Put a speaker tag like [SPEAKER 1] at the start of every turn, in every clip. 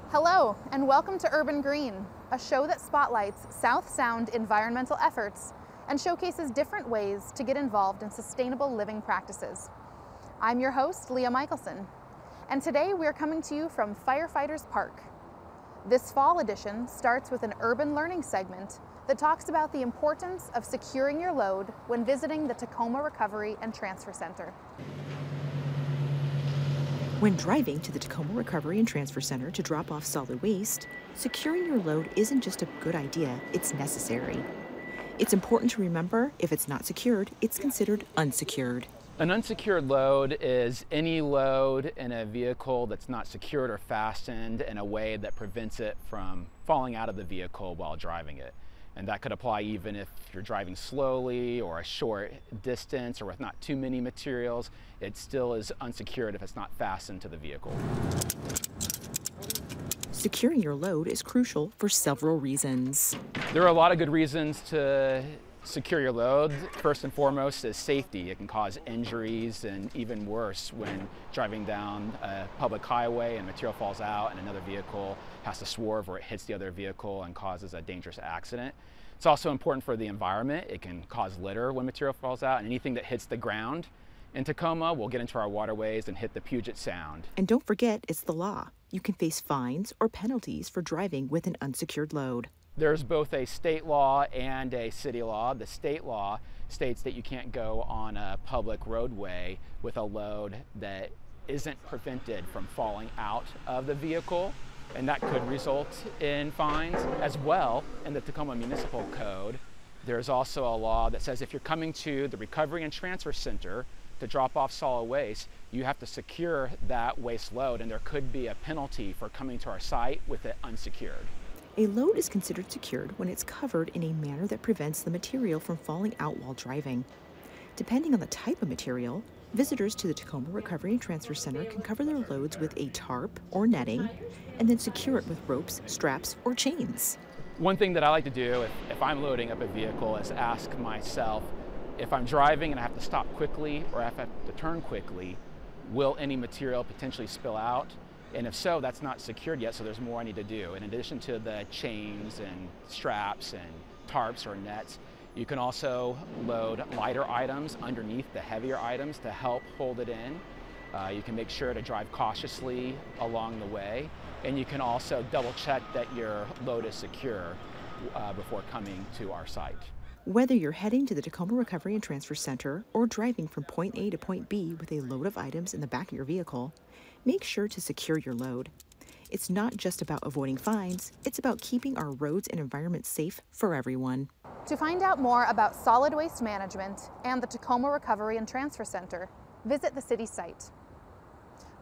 [SPEAKER 1] Hello, and welcome to Urban Green, a show that spotlights South Sound environmental efforts and showcases different ways to get involved in sustainable living practices. I'm your host, Leah Michelson, and today we are coming to you from Firefighters Park. This fall edition starts with an urban learning segment that talks about the importance of securing your load when visiting the Tacoma Recovery and Transfer Center.
[SPEAKER 2] When driving to the Tacoma Recovery and Transfer Center to drop off solid waste, securing your load isn't just a good idea, it's necessary. It's important to remember if it's not secured, it's considered unsecured.
[SPEAKER 3] An unsecured load is any load in a vehicle that's not secured or fastened in a way that prevents it from falling out of the vehicle while driving it. And that could apply even if you're driving slowly or a short distance or with not too many materials. It still is unsecured if it's not fastened to the vehicle.
[SPEAKER 2] Securing your load is crucial for several reasons.
[SPEAKER 3] There are a lot of good reasons to secure your load. First and foremost is safety. It can cause injuries and even worse when driving down a public highway and material falls out and another vehicle has to swerve or it hits the other vehicle and causes a dangerous accident. It's also important for the environment. It can cause litter when material falls out, and anything that hits the ground in Tacoma will get into our waterways and hit the Puget Sound.
[SPEAKER 2] And don't forget, it's the law. You can face fines or penalties for driving with an unsecured load.
[SPEAKER 3] There's both a state law and a city law. The state law states that you can't go on a public roadway with a load that isn't prevented from falling out of the vehicle, and that could result in fines. As well, in the Tacoma Municipal Code, there's also a law that says if you're coming to the Recovery and Transfer Center to drop off solid waste, you have to secure that waste load, and there could be a penalty for coming to our site with it unsecured.
[SPEAKER 2] A load is considered secured when it's covered in a manner that prevents the material from falling out while driving. Depending on the type of material, visitors to the Tacoma Recovery and Transfer Center can cover their loads with a tarp or netting and then secure it with ropes, straps, or chains.
[SPEAKER 3] One thing that I like to do if I'm loading up a vehicle is ask myself, if I'm driving and I have to stop quickly or if I have to turn quickly, will any material potentially spill out? And if so, that's not secured yet, so there's more I need to do. In addition to the chains and straps and tarps or nets, you can also load lighter items underneath the heavier items to help hold it in. You can make sure to drive cautiously along the way, and you can also double check that your load is secure before coming to our site.
[SPEAKER 2] Whether you're heading to the Tacoma Recovery and Transfer Center or driving from point A to point B with a load of items in the back of your vehicle, make sure to secure your load. It's not just about avoiding fines, it's about keeping our roads and environment safe for everyone.
[SPEAKER 1] To find out more about solid waste management and the Tacoma Recovery and Transfer Center, visit the city site.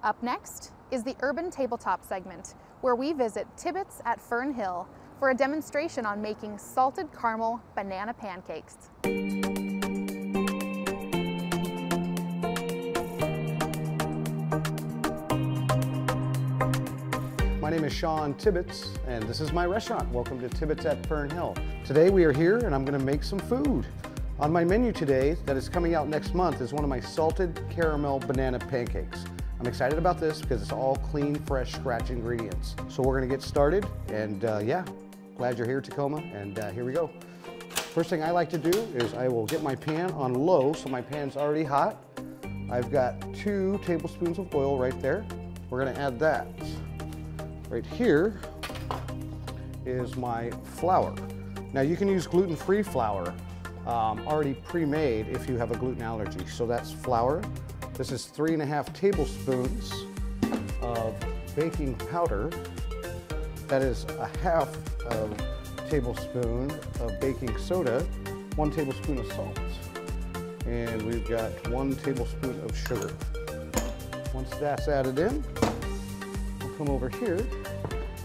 [SPEAKER 1] Up next is the Urban Tabletop segment, where we visit Tibbitts at Fern Hill for a demonstration on making salted caramel banana pancakes.
[SPEAKER 4] My name is Sean Tibbitts, and this is my restaurant. Welcome to Tibbitts at Fern Hill. Today we are here and I'm gonna make some food. On my menu today, that is coming out next month, is one of my salted caramel banana pancakes. I'm excited about this because it's all clean, fresh, scratch ingredients. So we're gonna get started, and yeah, glad you're here, Tacoma, and here we go. First thing I like to do is I will get my pan on low, so my pan's already hot. I've got 2 tablespoons of oil right there. We're gonna add that. Right here is my flour. Now you can use gluten-free flour, already pre-made if you have a gluten allergy. So that's flour. This is 3½ tablespoons of baking powder. That is a ½ tablespoon of baking soda, 1 tablespoon of salt, and we've got 1 tablespoon of sugar. Once that's added in, we'll come over here,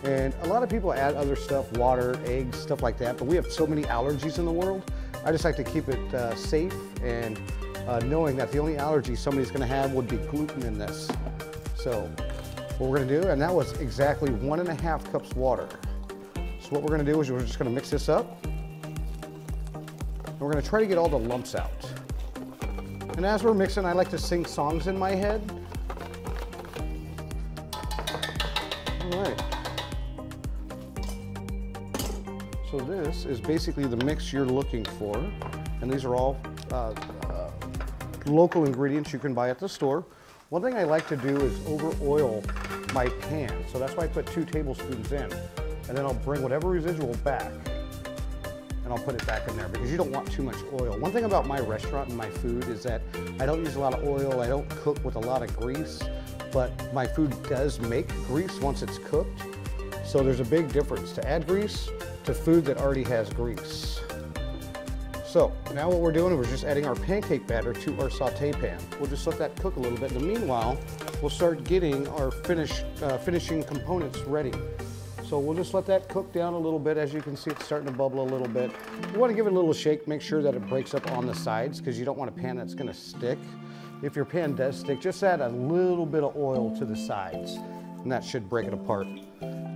[SPEAKER 4] and a lot of people add other stuff, water, eggs, stuff like that, but we have so many allergies in the world. I just like to keep it safe, and knowing that the only allergy somebody's gonna have would be gluten in this. So what we're gonna do, and that was exactly 1½ cups water. So what we're gonna do is we're just gonna mix this up, and we're gonna try to get all the lumps out. And as we're mixing, I like to sing songs in my head. All right. So this is basically the mix you're looking for, and these are all local ingredients you can buy at the store. One thing I like to do is over oil my pan, so that's why I put 2 tablespoons in, and then I'll bring whatever residual back and I'll put it back in there because you don't want too much oil. One thing about my restaurant and my food is that I don't use a lot of oil, I don't cook with a lot of grease, but my food does make grease once it's cooked. So there's a big difference to add grease to food that already has grease. So now what we're doing is we're just adding our pancake batter to our saute pan. We'll just let that cook a little bit. In the meanwhile, we'll start getting our finishing components ready. So we'll just let that cook down a little bit. As you can see, it's starting to bubble a little bit. You want to give it a little shake, make sure that it breaks up on the sides because you don't want a pan that's going to stick. If your pan does stick, just add a little bit of oil to the sides and that should break it apart.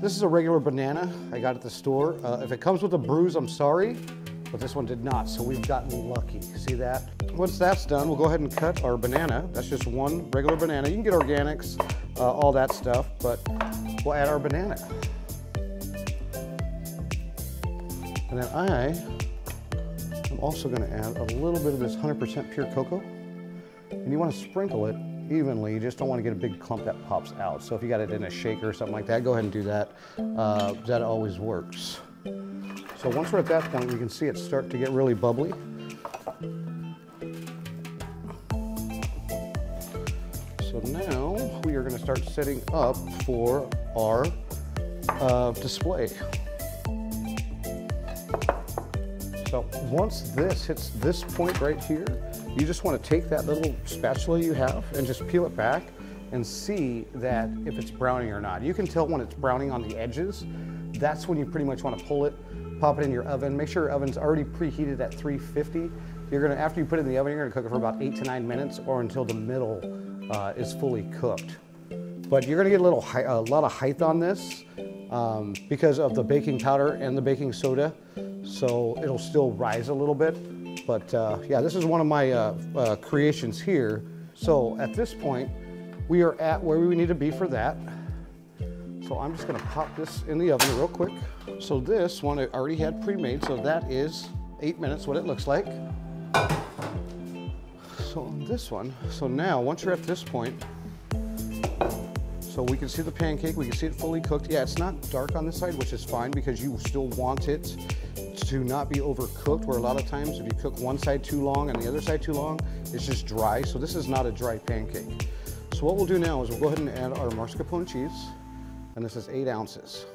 [SPEAKER 4] This is a regular banana I got at the store. If it comes with a bruise, I'm sorry, but this one did not, so we've gotten lucky. See that? Once that's done, we'll go ahead and cut our banana. That's just one regular banana. You can get organics, all that stuff, but we'll add our banana. And then I'm also gonna add a little bit of this 100% pure cocoa. And you wanna sprinkle it evenly. You just don't wanna get a big clump that pops out. So if you got it in a shaker or something like that, go ahead and do that. That always works. So once we're at that point, we can see it start to get really bubbly. So now we are gonna start setting up for our display. So once this hits this point right here, you just want to take that little spatula you have and just peel it back and see that if it's browning or not. You can tell when it's browning on the edges. That's when you pretty much want to pull it, pop it in your oven. Make sure your oven's already preheated at 350. After you put it in the oven, you're gonna cook it for about 8 to 9 minutes or until the middle is fully cooked. But you're gonna get a lot of height on this because of the baking powder and the baking soda. So it'll still rise a little bit. But yeah, this is one of my creations here. So at this point, we are at where we need to be for that. So I'm just gonna pop this in the oven real quick. So this one I already had pre-made, so that is 8 minutes, what it looks like. So on this one, so now once you're at this point, so we can see the pancake, we can see it fully cooked. Yeah, it's not dark on this side, which is fine because you still want it to not be overcooked, where a lot of times if you cook one side too long and the other side too long, it's just dry. So this is not a dry pancake. So what we'll do now is we'll go ahead and add our mascarpone cheese, and this is 8 ounces.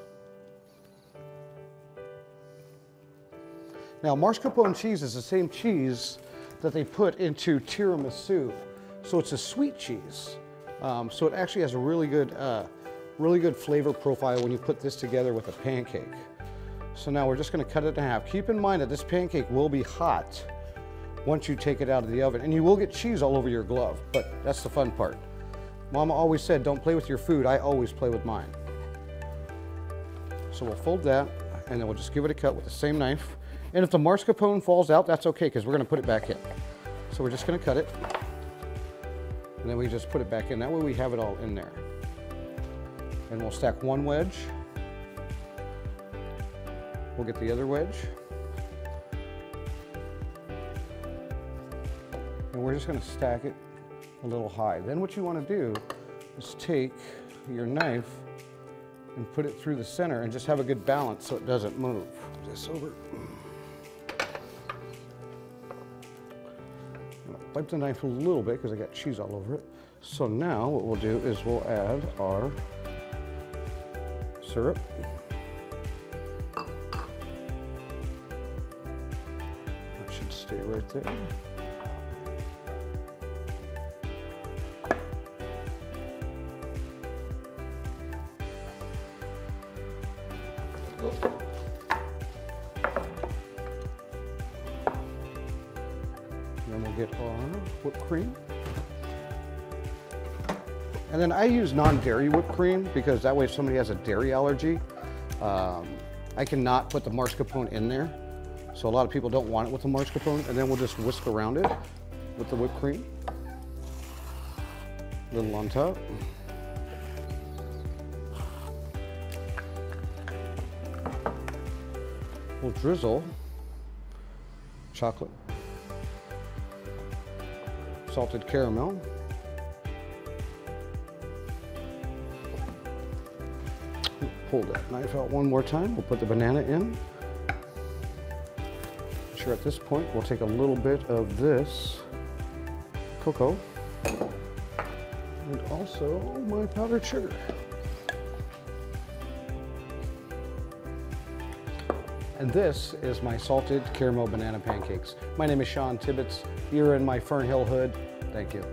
[SPEAKER 4] Now mascarpone cheese is the same cheese that they put into tiramisu. So it's a sweet cheese. So it actually has a really good flavor profile when you put this together with a pancake. So now we're just gonna cut it in half. Keep in mind that this pancake will be hot once you take it out of the oven, and you will get cheese all over your glove, but that's the fun part. Mama always said, don't play with your food. I always play with mine. So we'll fold that, and then we'll just give it a cut with the same knife. And if the mascarpone falls out, that's okay, because we're gonna put it back in. So we're just gonna cut it, and then we just put it back in. That way we have it all in there. And we'll stack one wedge. We'll get the other wedge. And we're just gonna stack it a little high. Then what you wanna do is take your knife and put it through the center and just have a good balance so it doesn't move. Move this over. I'm gonna wipe the knife a little bit because I got cheese all over it. So now what we'll do is we'll add our syrup. That should stay right there. Then we'll get our whipped cream. And then I use non-dairy whipped cream because that way if somebody has a dairy allergy, I cannot put the mascarpone in there. So a lot of people don't want it with the mascarpone, and then we'll just whisk around it with the whipped cream. A little on top. We'll drizzle chocolate, salted caramel, pull that knife out one more time. We'll put the banana in. Sure, at this point, we'll take a little bit of this cocoa and also my powdered sugar. And this is my salted caramel banana pancakes. My name is Sean Tibbitts. You're in my Fern Hill hood. Thank you.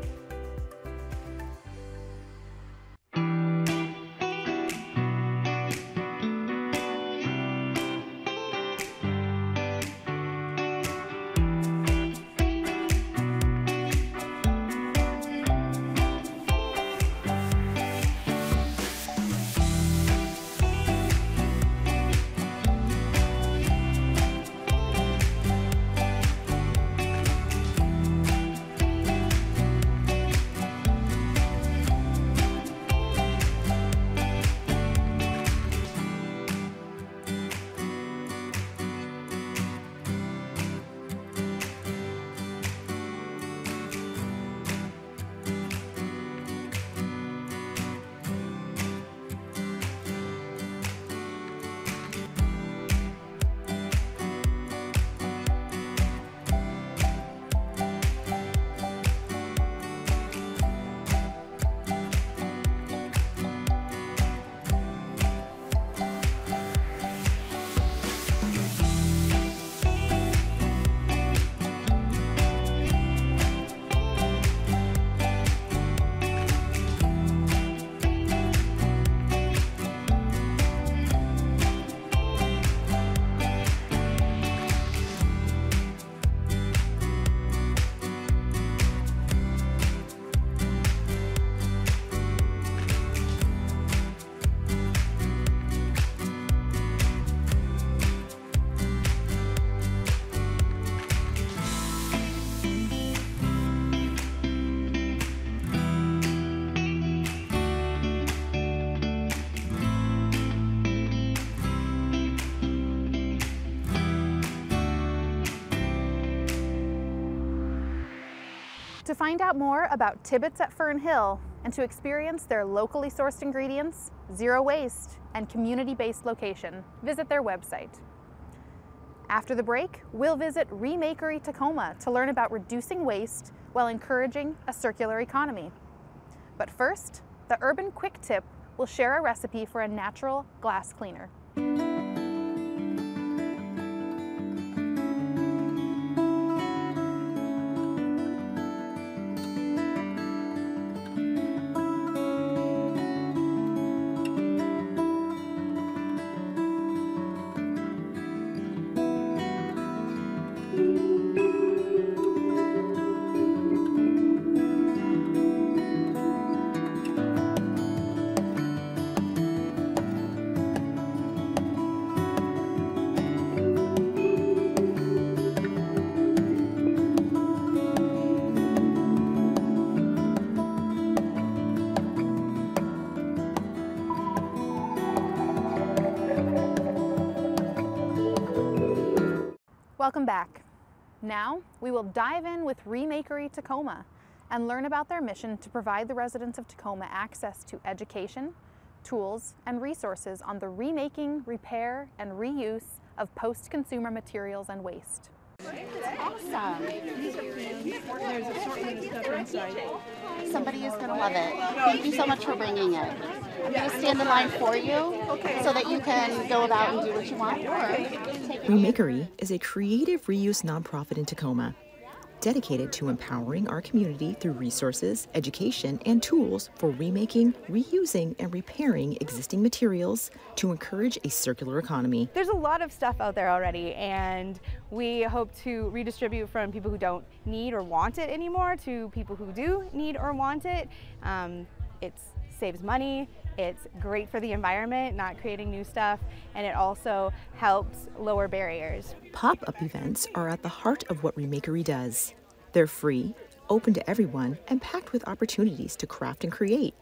[SPEAKER 1] To find out more about Tibbitts at Fern Hill and to experience their locally sourced ingredients, zero waste, and community-based location, visit their website. After the break, we'll visit Remakery Tacoma to learn about reducing waste while encouraging a circular economy. But first, the Urban Quick Tip will share a recipe for a natural glass cleaner. Welcome back. Now we will dive in with Remakery Tacoma and learn about their mission to provide the residents of Tacoma access to education, tools, and resources on the remaking, repair, and reuse of post-consumer materials and waste.
[SPEAKER 5] Awesome. There's assortment of stuff inside. Somebody is going to love it. Thank you so much for bringing it. I'm going to stand in line for you so that you can go about and do what you want.
[SPEAKER 2] Remakery is a creative reuse nonprofit in Tacoma, dedicated to empowering our community through resources, education, and tools for remaking, reusing, and repairing existing materials to encourage a circular economy.
[SPEAKER 6] There's a lot of stuff out there already, and we hope to redistribute from people who don't need or want it anymore to people who do need or want it. It saves money, it's great for the environment, not creating new stuff, and it also helps lower barriers.
[SPEAKER 2] Pop-up events are at the heart of what Remakery does. They're free, open to everyone, and packed with opportunities to craft and create.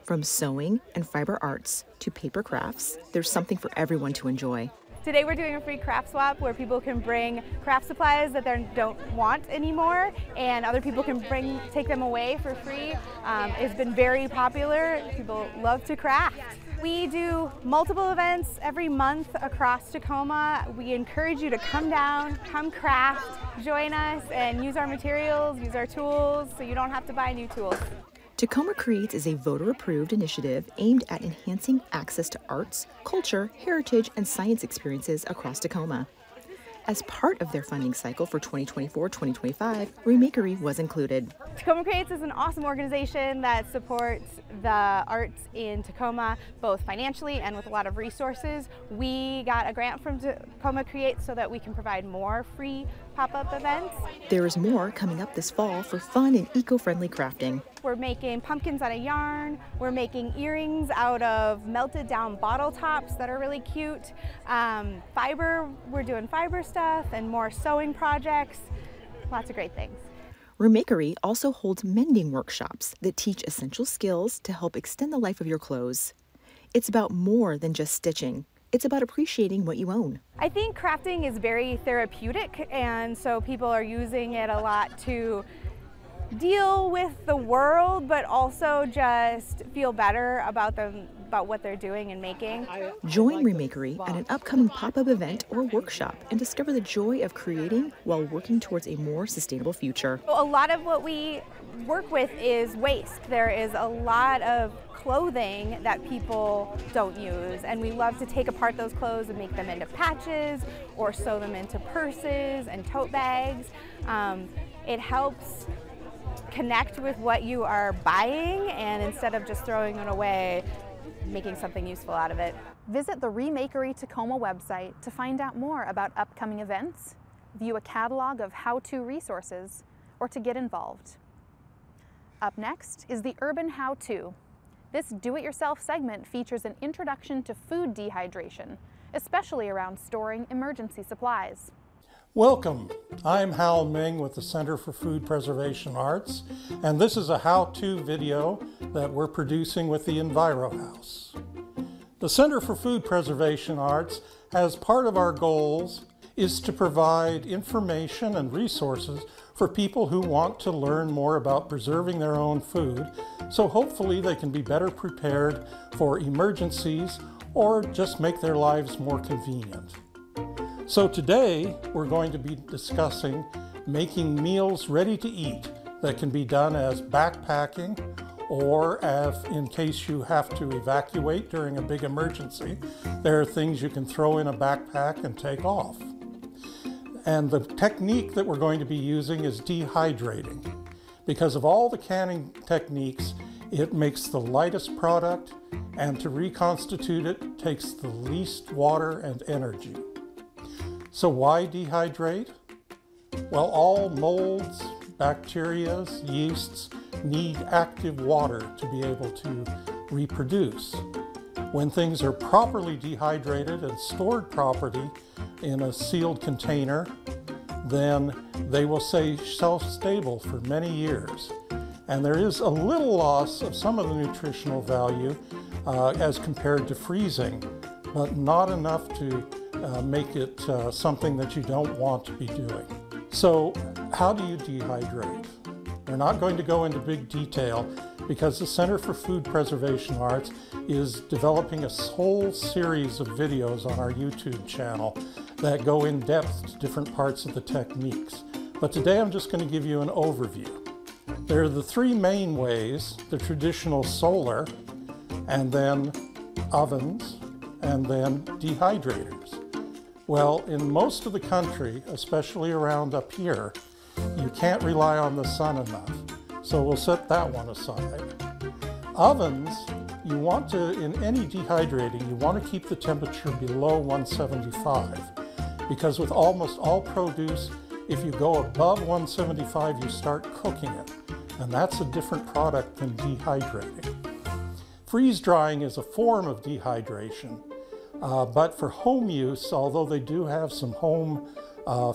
[SPEAKER 2] From sewing and fiber arts to paper crafts, there's something for everyone to enjoy.
[SPEAKER 6] Today we're doing a free craft swap where people can bring craft supplies that they don't want anymore, and other people can take them away for free. It's been very popular. People love to craft. We do multiple events every month across Tacoma. We encourage you to come down, come craft, join us, and use our materials, use our tools, so you don't have to buy new tools.
[SPEAKER 2] Tacoma Creates is a voter-approved initiative aimed at enhancing access to arts, culture, heritage, and science experiences across Tacoma. As part of their funding cycle for 2024-2025, Remakery was included.
[SPEAKER 6] Tacoma Creates is an awesome organization that supports the arts in Tacoma, both financially and with a lot of resources. We got a grant from Tacoma Creates so that we can provide more free pop-up events.
[SPEAKER 2] There is more coming up this fall for fun and eco-friendly crafting.
[SPEAKER 6] We're making pumpkins out of yarn. We're making earrings out of melted down bottle tops that are really cute. Fiber, we're doing fiber stuff and more sewing projects. Lots of great things.
[SPEAKER 2] Remakery also holds mending workshops that teach essential skills to help extend the life of your clothes. It's about more than just stitching. It's about appreciating what you own.
[SPEAKER 6] I think crafting is very therapeutic, and so people are using it a lot to deal with the world, but also just feel better about what they're doing and making.
[SPEAKER 2] Join Remakery at an upcoming pop-up event or workshop and discover the joy of creating while working towards a more sustainable future.
[SPEAKER 6] A lot of what we work with is waste. There is a lot of clothing that people don't use, and we love to take apart those clothes and make them into patches or sew them into purses and tote bags. It helps connect with what you are buying, and instead of just throwing it away, making something useful out of it.
[SPEAKER 1] Visit the Remakery Tacoma website to find out more about upcoming events, view a catalog of how-to resources, or to get involved. Up next is the Urban How-To. This do-it-yourself segment features an introduction to food dehydration, especially around storing emergency supplies.
[SPEAKER 7] Welcome. I'm Hal Ming with the Center for Food Preservation Arts, and this is a how-to video that we're producing with the Enviro House. The Center for Food Preservation Arts, as part of our goals, is to provide information and resources for people who want to learn more about preserving their own food, so hopefully they can be better prepared for emergencies or just make their lives more convenient. So today we're going to be discussing making meals ready to eat that can be done as backpacking, or if in case you have to evacuate during a big emergency, there are things you can throw in a backpack and take off. And the technique that we're going to be using is dehydrating. Because of all the canning techniques, it makes the lightest product, and to reconstitute it takes the least water and energy. So why dehydrate? Well, all molds, bacteria, yeasts need active water to be able to reproduce. When things are properly dehydrated and stored properly in a sealed container, then they will stay shelf-stable for many years. And there is a little loss of some of the nutritional value as compared to freezing, but not enough to make it something that you don't want to be doing. So how do you dehydrate? We're not going to go into big detail because the Center for Food Preservation Arts is developing a whole series of videos on our YouTube channel that go in depth to different parts of the techniques. But today I'm just going to give you an overview. There are the three main ways: the traditional solar, and then ovens, and then dehydrators. Well, in most of the country, especially around up here, you can't rely on the sun enough. So we'll set that one aside. Ovens, you want to, in any dehydrating, you want to keep the temperature below 175. Because with almost all produce, if you go above 175, you start cooking it. And that's a different product than dehydrating. Freeze drying is a form of dehydration. But for home use, although they do have some home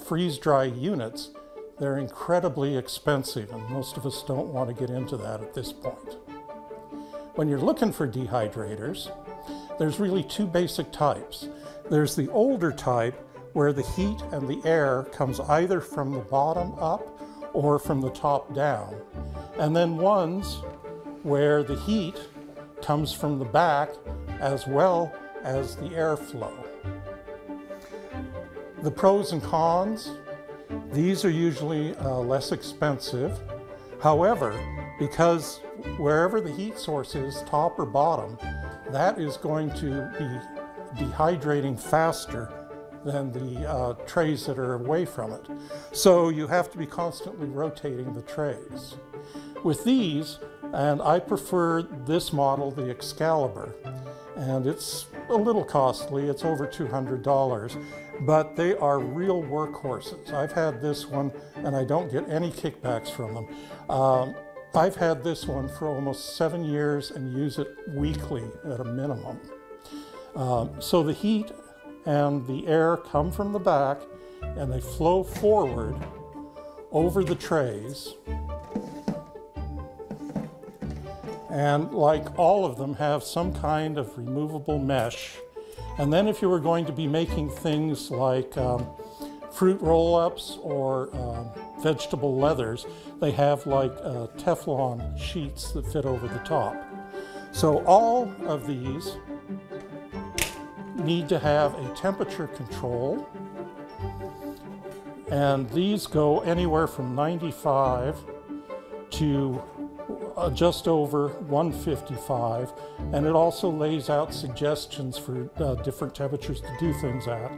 [SPEAKER 7] freeze-dry units, they're incredibly expensive, and most of us don't want to get into that at this point. When you're looking for dehydrators, there's really two basic types. There's the older type where the heat and the air comes either from the bottom up or from the top down. And then ones where the heat comes from the back as well as the airflow. The pros and cons, these are usually less expensive. However, because wherever the heat source is, top or bottom, that is going to be dehydrating faster than the trays that are away from it. So you have to be constantly rotating the trays. With these, and I prefer this model, the Excalibur, and it's a little costly, it's over $200, but they are real workhorses. I've had this one and I don't get any kickbacks from them. I've had this one for almost 7 years and use it weekly at a minimum. So the heat and the air come from the back and they flow forward over the trays. And like all of them have some kind of removable mesh. And then if you were going to be making things like fruit roll-ups or vegetable leathers, they have like Teflon sheets that fit over the top. So all of these need to have a temperature control, and these go anywhere from 95 to just over 155, and it also lays out suggestions for different temperatures to do things at.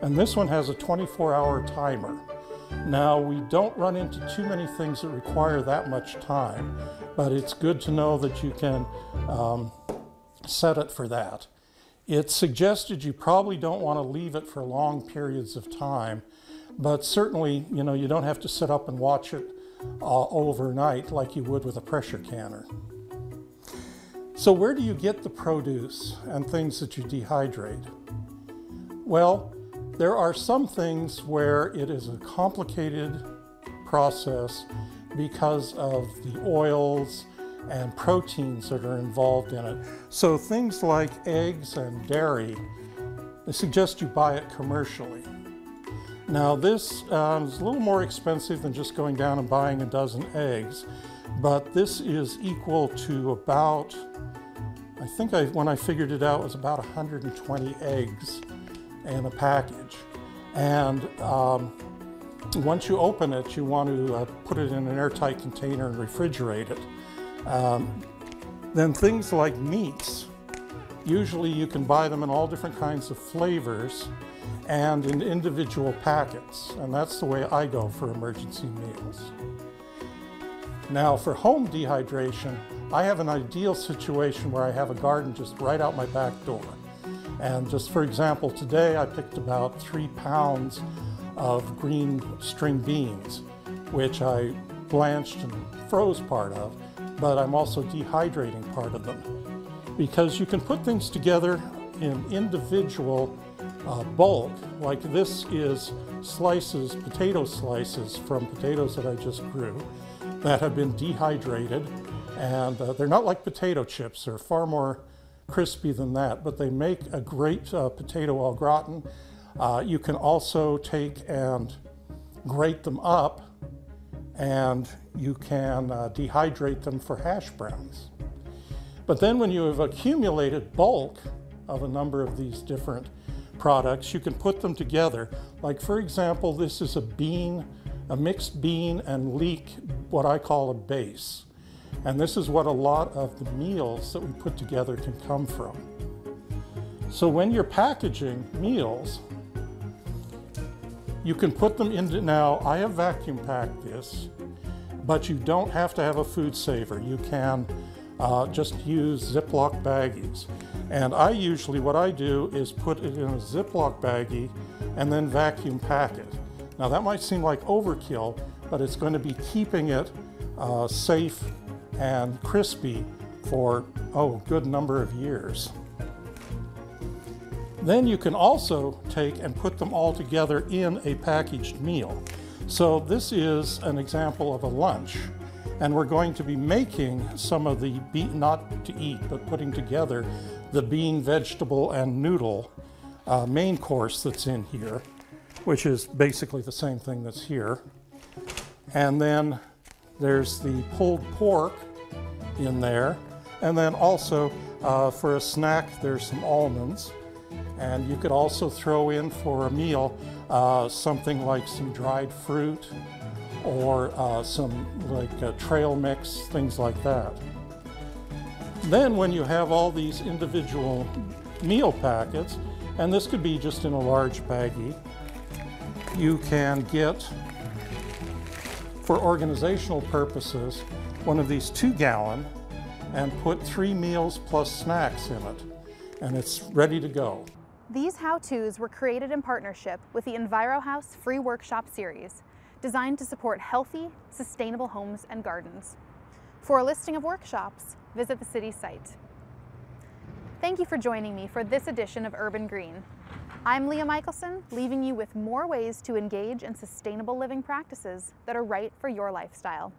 [SPEAKER 7] And this one has a 24-hour timer. Now, we don't run into too many things that require that much time, but it's good to know that you can set it for that. It's suggested you probably don't want to leave it for long periods of time, but certainly, you know, you don't have to sit up and watch it overnight like you would with a pressure canner. So where do you get the produce and things that you dehydrate? Well, there are some things where it is a complicated process because of the oils and proteins that are involved in it. So things like eggs and dairy, they suggest you buy it commercially. Now this is a little more expensive than just going down and buying a dozen eggs, but this is equal to about, I think when I figured it out, it was about 120 eggs in a package. And once you open it, you want to put it in an airtight container and refrigerate it. Then things like meats, usually you can buy them in all different kinds of flavors and in individual packets, and that's the way I go for emergency meals. Now for home dehydration, I have an ideal situation where I have a garden just right out my back door. And just for example, today I picked about 3 pounds of green string beans, which I blanched and froze part of, but I'm also dehydrating part of them. Because you can put things together in individual bulk, like this is slices, potato slices from potatoes that I just grew that have been dehydrated, and they're not like potato chips, they're far more crispy than that, but they make a great potato au gratin. You can also take and grate them up, and you can dehydrate them for hash browns. But then when you have accumulated bulk of a number of these different products, you can put them together. Like for example, this is a mixed bean and leek, what I call a base. And this is what a lot of the meals that we put together can come from. So when you're packaging meals, you can put them into, now I have vacuum packed this, but you don't have to have a food saver. You can just use Ziploc baggies. And I usually, what I do is put it in a Ziploc baggie and then vacuum pack it. Now that might seem like overkill, but it's going to be keeping it safe and crispy for, a good number of years. Then you can also take and put them all together in a packaged meal. So this is an example of a lunch, and we're going to be making some of the, not to eat, but putting together the bean, vegetable, and noodle main course that's in here, which is basically the same thing that's here. And then there's the pulled pork in there. And then also for a snack, there's some almonds. And you could also throw in for a meal something like some dried fruit or some like trail mix, things like that. Then when you have all these individual meal packets, and this could be just in a large baggie, you can get, for organizational purposes, one of these 2-gallon and put 3 meals plus snacks in it, and it's ready to go.
[SPEAKER 1] These how-tos were created in partnership with the EnviroHouse Free Workshop Series, designed to support healthy, sustainable homes and gardens. For a listing of workshops, visit the city's site. Thank you for joining me for this edition of Urban Green. I'm Leah Michelson, leaving you with more ways to engage in sustainable living practices that are right for your lifestyle.